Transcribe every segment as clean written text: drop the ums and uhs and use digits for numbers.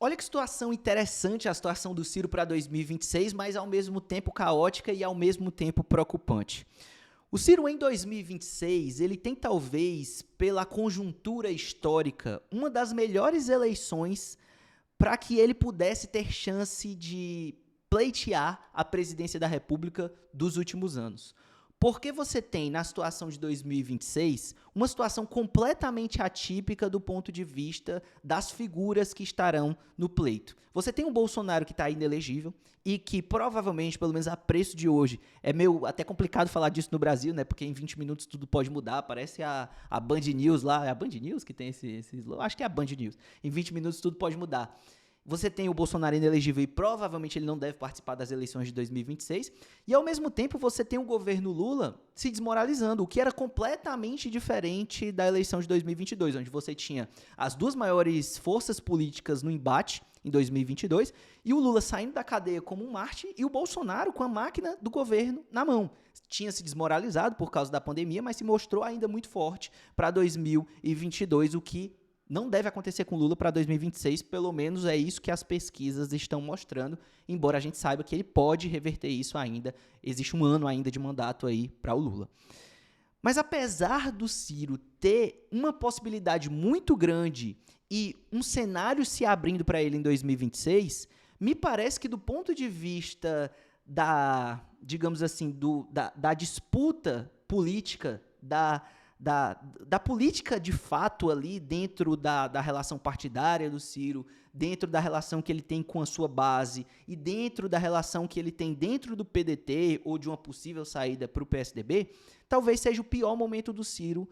Olha que situação interessante a situação do Ciro para 2026, mas ao mesmo tempo caótica e ao mesmo tempo preocupante. O Ciro em 2026, ele tem talvez, pela conjuntura histórica, uma das melhores eleições para que ele pudesse ter chance de pleitear a presidência da República dos últimos anos. Porque você tem, na situação de 2026, uma situação completamente atípica do ponto de vista das figuras que estarão no pleito. Você tem um Bolsonaro que está inelegível e que provavelmente, pelo menos a preço de hoje, é meio até complicado falar disso no Brasil, né? Porque em 20 minutos tudo pode mudar. Parece a Band News lá. É a Band News que tem esse acho que é a Band News. Em 20 minutos tudo pode mudar. Você tem o Bolsonaro inelegível e provavelmente ele não deve participar das eleições de 2026. E, ao mesmo tempo, você tem o governo Lula se desmoralizando, o que era completamente diferente da eleição de 2022, onde você tinha as duas maiores forças políticas no embate em 2022 e o Lula saindo da cadeia como um Marte e o Bolsonaro com a máquina do governo na mão. Tinha se desmoralizado por causa da pandemia, mas se mostrou ainda muito forte para 2022, o que não deve acontecer com Lula para 2026, pelo menos é isso que as pesquisas estão mostrando, embora a gente saiba que ele pode reverter isso ainda, existe um ano ainda de mandato aí para o Lula. Mas apesar do Ciro ter uma possibilidade muito grande e um cenário se abrindo para ele em 2026, me parece que do ponto de vista digamos assim, da disputa política, da política de fato ali dentro da relação partidária do Ciro, dentro da relação que ele tem com a sua base e dentro da relação que ele tem dentro do PDT ou de uma possível saída para o PSDB, talvez seja o pior momento do Ciro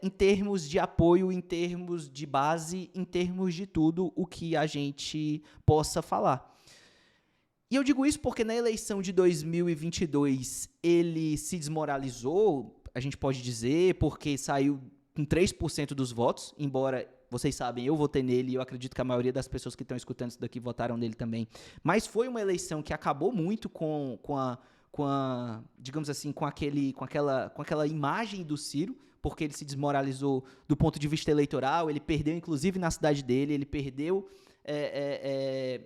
em termos de apoio, em termos de base, em termos de tudo o que a gente possa falar. E eu digo isso porque na eleição de 2022 ele se desmoralizou, a gente pode dizer, porque saiu com 3% dos votos, embora, vocês sabem, eu votei nele e eu acredito que a maioria das pessoas que estão escutando isso daqui votaram nele também. Mas foi uma eleição que acabou muito com a digamos assim, com aquela imagem do Ciro, porque ele se desmoralizou do ponto de vista eleitoral, ele perdeu inclusive na cidade dele, ele perdeu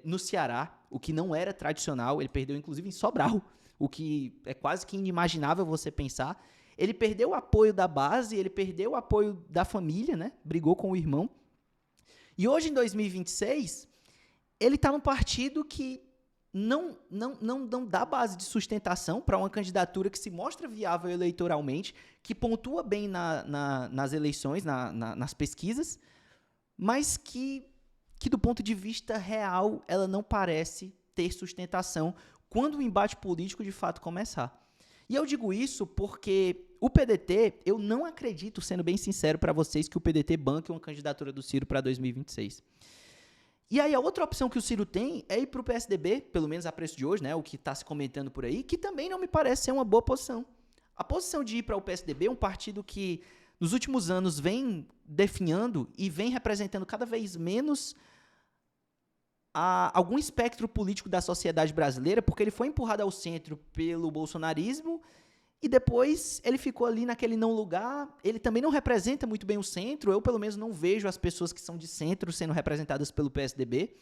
no Ceará, o que não era tradicional, ele perdeu inclusive em Sobral, o que é quase que inimaginável você pensar. Ele perdeu o apoio da base, ele perdeu o apoio da família, né? Brigou com o irmão. E hoje, em 2026, ele está num partido que não dá base de sustentação para uma candidatura que se mostra viável eleitoralmente, que pontua bem nas eleições, nas pesquisas, mas que do ponto de vista real, ela não parece ter sustentação quando o embate político de fato começar. E eu digo isso porque o PDT, eu não acredito, sendo bem sincero para vocês, que o PDT banque uma candidatura do Ciro para 2026. E aí a outra opção que o Ciro tem é ir para o PSDB, pelo menos a preço de hoje, né, o que está se comentando por aí, que também não me parece ser uma boa posição. A posição de ir para o PSDB é um partido que nos últimos anos vem definhando e vem representando cada vez menos algum espectro político da sociedade brasileira, porque ele foi empurrado ao centro pelo bolsonarismo e depois ele ficou ali naquele não lugar. Ele também não representa muito bem o centro, eu pelo menos não vejo as pessoas que são de centro sendo representadas pelo PSDB.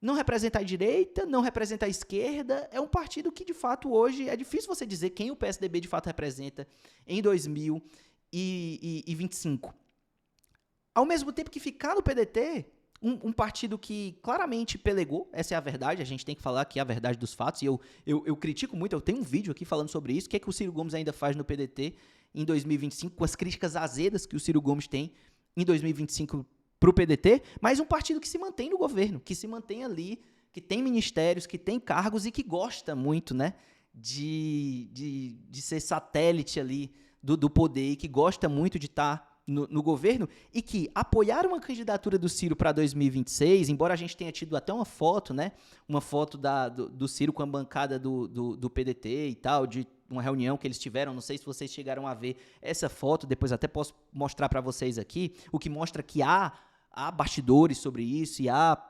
Não representa a direita, não representa a esquerda, é um partido que de fato hoje é difícil você dizer quem o PSDB de fato representa em 2025. Ao mesmo tempo que ficar no PDT, um partido que claramente pelegou, essa é a verdade, a gente tem que falar que é a verdade dos fatos, e eu critico muito, eu tenho um vídeo aqui falando sobre isso, o que é que o Ciro Gomes ainda faz no PDT em 2025, com as críticas azedas que o Ciro Gomes tem em 2025 para o PDT, mas um partido que se mantém no governo, que se mantém ali, que tem ministérios, que tem cargos e que gosta muito, né, de ser satélite ali do poder e que gosta muito de estar no governo, e que apoiar uma candidatura do Ciro para 2026, embora a gente tenha tido até uma foto, né, uma foto do Ciro com a bancada do PDT e tal, de uma reunião que eles tiveram, não sei se vocês chegaram a ver essa foto, depois até posso mostrar para vocês aqui, o que mostra que há bastidores sobre isso e há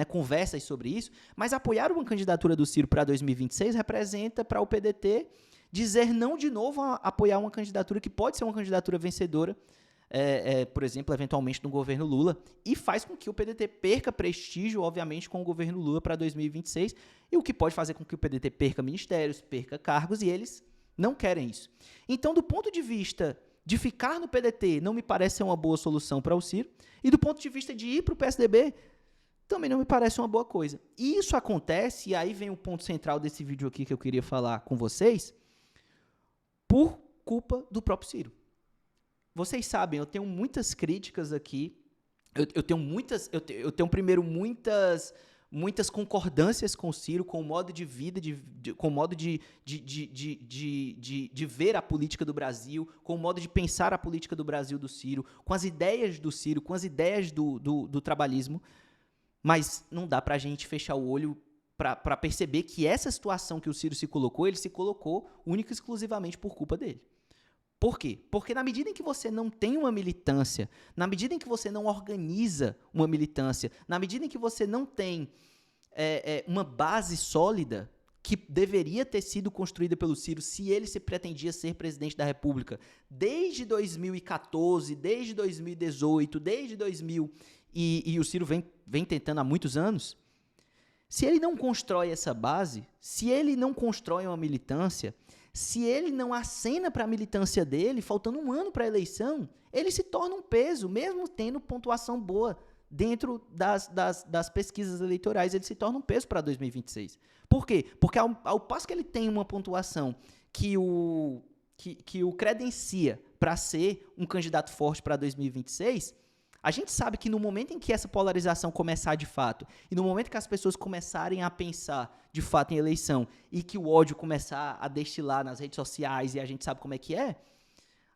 conversas sobre isso, mas apoiar uma candidatura do Ciro para 2026 representa para o PDT dizer não de novo a apoiar uma candidatura que pode ser uma candidatura vencedora por exemplo, eventualmente no governo Lula, e faz com que o PDT perca prestígio, obviamente, com o governo Lula para 2026, e o que pode fazer com que o PDT perca ministérios, perca cargos, e eles não querem isso. Então, do ponto de vista de ficar no PDT, não me parece ser uma boa solução para o Ciro, e do ponto de vista de ir para o PSDB, também não me parece uma boa coisa. E isso acontece, e aí vem o ponto central desse vídeo aqui que eu queria falar com vocês, por culpa do próprio Ciro. Vocês sabem, eu tenho muitas críticas aqui, eu tenho primeiro muitas concordâncias com o Ciro, com o modo de vida, com o modo de ver a política do Brasil, com o modo de pensar a política do Brasil do Ciro, com as ideias do Ciro, com as ideias do trabalhismo, mas não dá pra gente fechar o olho para perceber que essa situação que o Ciro se colocou, ele se colocou única e exclusivamente por culpa dele. Por quê? Porque na medida em que você não tem uma militância, na medida em que você não organiza uma militância, na medida em que você não tem uma base sólida que deveria ter sido construída pelo Ciro se ele se pretendia ser presidente da República desde 2014, desde 2018, desde 2000, e o Ciro vem tentando há muitos anos, se ele não constrói essa base, se ele não constrói uma militância, se ele não acena para a militância dele, faltando um ano para a eleição, ele se torna um peso, mesmo tendo pontuação boa dentro das pesquisas eleitorais, ele se torna um peso para 2026. Por quê? Porque ao passo que ele tem uma pontuação que o credencia para ser um candidato forte para 2026, a gente sabe que no momento em que essa polarização começar de fato, e no momento que as pessoas começarem a pensar de fato em eleição, e que o ódio começar a destilar nas redes sociais, e a gente sabe como é que é,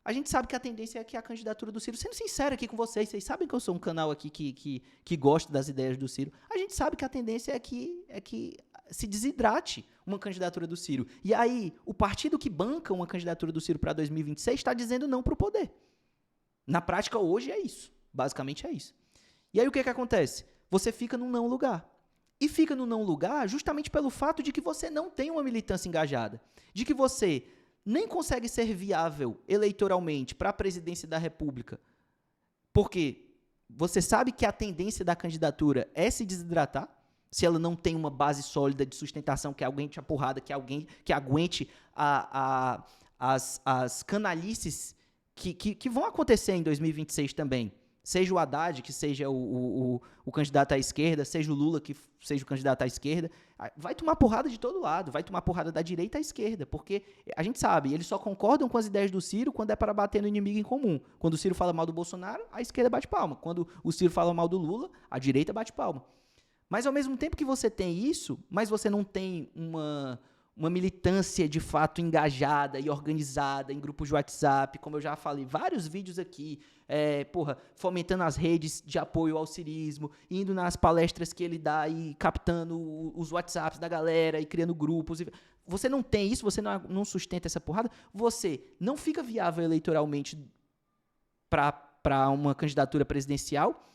a gente sabe que a tendência é que a candidatura do Ciro, sendo sincero aqui com vocês sabem que eu sou um canal aqui que gosta das ideias do Ciro, a gente sabe que a tendência é que se desidrate uma candidatura do Ciro. E aí, o partido que banca uma candidatura do Ciro para 2026 está dizendo não para o poder. Na prática, hoje é isso. Basicamente é isso. E aí o que acontece? Você fica num não lugar. E fica no não lugar justamente pelo fato de que você não tem uma militância engajada. De que você nem consegue ser viável eleitoralmente para a presidência da República. Porque você sabe que a tendência da candidatura é se desidratar, se ela não tem uma base sólida de sustentação, que aguente a porrada, que aguente as canalices que vão acontecer em 2026 também. Seja o Haddad, que seja o candidato à esquerda, seja o Lula, que seja o candidato à esquerda, vai tomar porrada de todo lado, vai tomar porrada da direita à esquerda, porque a gente sabe, eles só concordam com as ideias do Ciro quando é para bater no inimigo em comum. Quando o Ciro fala mal do Bolsonaro, a esquerda bate palma. Quando o Ciro fala mal do Lula, a direita bate palma. Mas ao mesmo tempo que você tem isso, mas você não tem uma militância de fato engajada e organizada em grupos de WhatsApp, como eu já falei, vários vídeos aqui, fomentando as redes de apoio ao cirismo, indo nas palestras que ele dá e captando os WhatsApps da galera e criando grupos. Você não tem isso, você não sustenta essa porrada, você não fica viável eleitoralmente para uma candidatura presidencial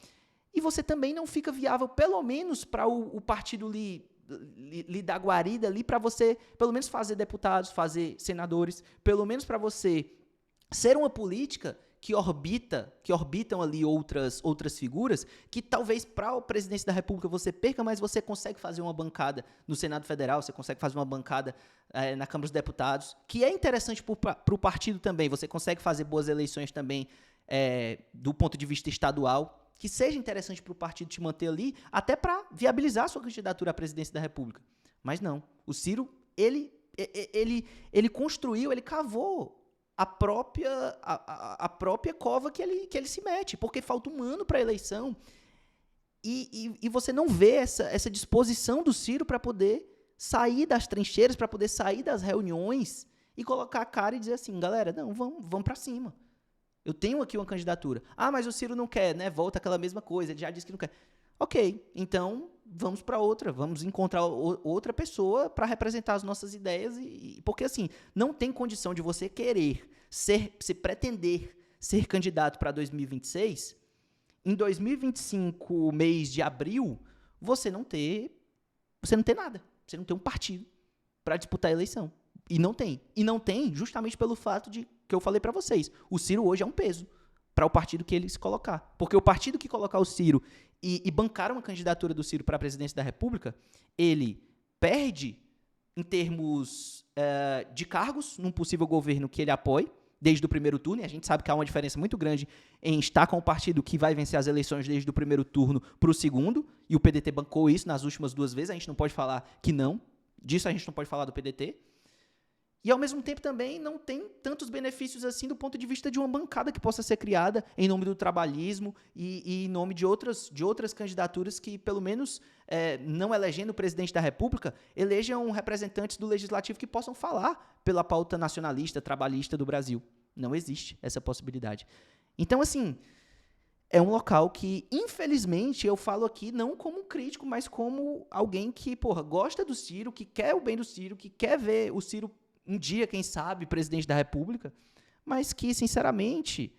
e você também não fica viável, pelo menos, para o partido lhe dar guarida ali para você, pelo menos, fazer deputados, fazer senadores, pelo menos para você ser uma política que orbitam ali outras figuras, que talvez para a presidência da República você perca, mas você consegue fazer uma bancada no Senado Federal, você consegue fazer uma bancada na Câmara dos Deputados, que é interessante para o partido também, você consegue fazer boas eleições também do ponto de vista estadual, que seja interessante para o partido te manter ali, até para viabilizar a sua candidatura à presidência da República. Mas não. O Ciro, ele construiu, ele cavou a própria cova que ele se mete, porque falta um ano para a eleição. E você não vê essa disposição do Ciro para poder sair das trincheiras, para poder sair das reuniões e colocar a cara e dizer assim, galera, não, vamos para cima. Eu tenho aqui uma candidatura. Ah, mas o Ciro não quer, né? Volta aquela mesma coisa, ele já disse que não quer. Ok, então vamos para outra, vamos encontrar outra pessoa para representar as nossas ideias, porque assim, não tem condição de você querer se pretender ser candidato para 2026, em 2025, mês de abril, você não ter nada, você não tem um partido para disputar a eleição. E não tem justamente pelo fato de que eu falei para vocês. O Ciro hoje é um peso para o partido que ele se colocar. Porque o partido que colocar o Ciro e bancar uma candidatura do Ciro para a presidência da República, ele perde em termos de cargos num possível governo que ele apoie, desde o primeiro turno, e a gente sabe que há uma diferença muito grande em estar com o partido que vai vencer as eleições desde o primeiro turno para o segundo, e o PDT bancou isso nas últimas 2 vezes, a gente não pode falar que não, disso a gente não pode falar do PDT, e ao mesmo tempo também não tem tantos benefícios assim do ponto de vista de uma bancada que possa ser criada em nome do trabalhismo e em nome de outras candidaturas que, pelo menos, não elegendo o presidente da República, elejam representantes do Legislativo que possam falar pela pauta nacionalista, trabalhista do Brasil. Não existe essa possibilidade. Então, assim, é um local que, infelizmente, eu falo aqui não como um crítico, mas como alguém que, gosta do Ciro, que quer o bem do Ciro, que quer ver o Ciro um dia, quem sabe, presidente da República, mas que, sinceramente,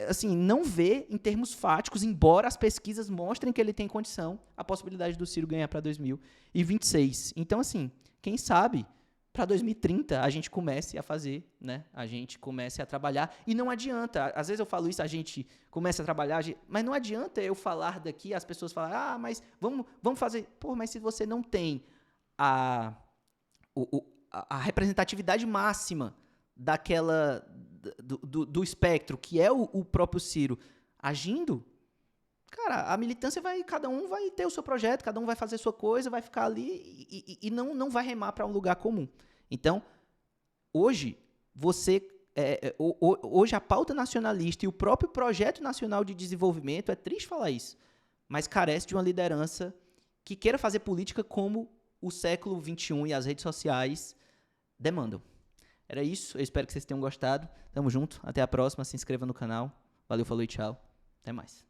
assim, não vê em termos fáticos, embora as pesquisas mostrem que ele tem condição, a possibilidade do Ciro ganhar para 2026. Então, assim, quem sabe, para 2030 a gente comece a fazer, né? A gente comece a trabalhar. E não adianta, às vezes eu falo isso, a gente começa a trabalhar, mas não adianta eu falar daqui, as pessoas falam, mas vamos fazer. Mas se você não tem a representatividade máxima do espectro, que é o próprio Ciro, agindo, cara, a militância cada um vai ter o seu projeto, cada um vai fazer a sua coisa, vai ficar ali e não vai remar para um lugar comum. Então, hoje, hoje a pauta nacionalista e o próprio projeto nacional de desenvolvimento, é triste falar isso, mas carece de uma liderança que queira fazer política como o século XXI e as redes sociais demandam. Era isso, eu espero que vocês tenham gostado. Tamo junto, até a próxima, se inscreva no canal. Valeu, falou e tchau. Até mais.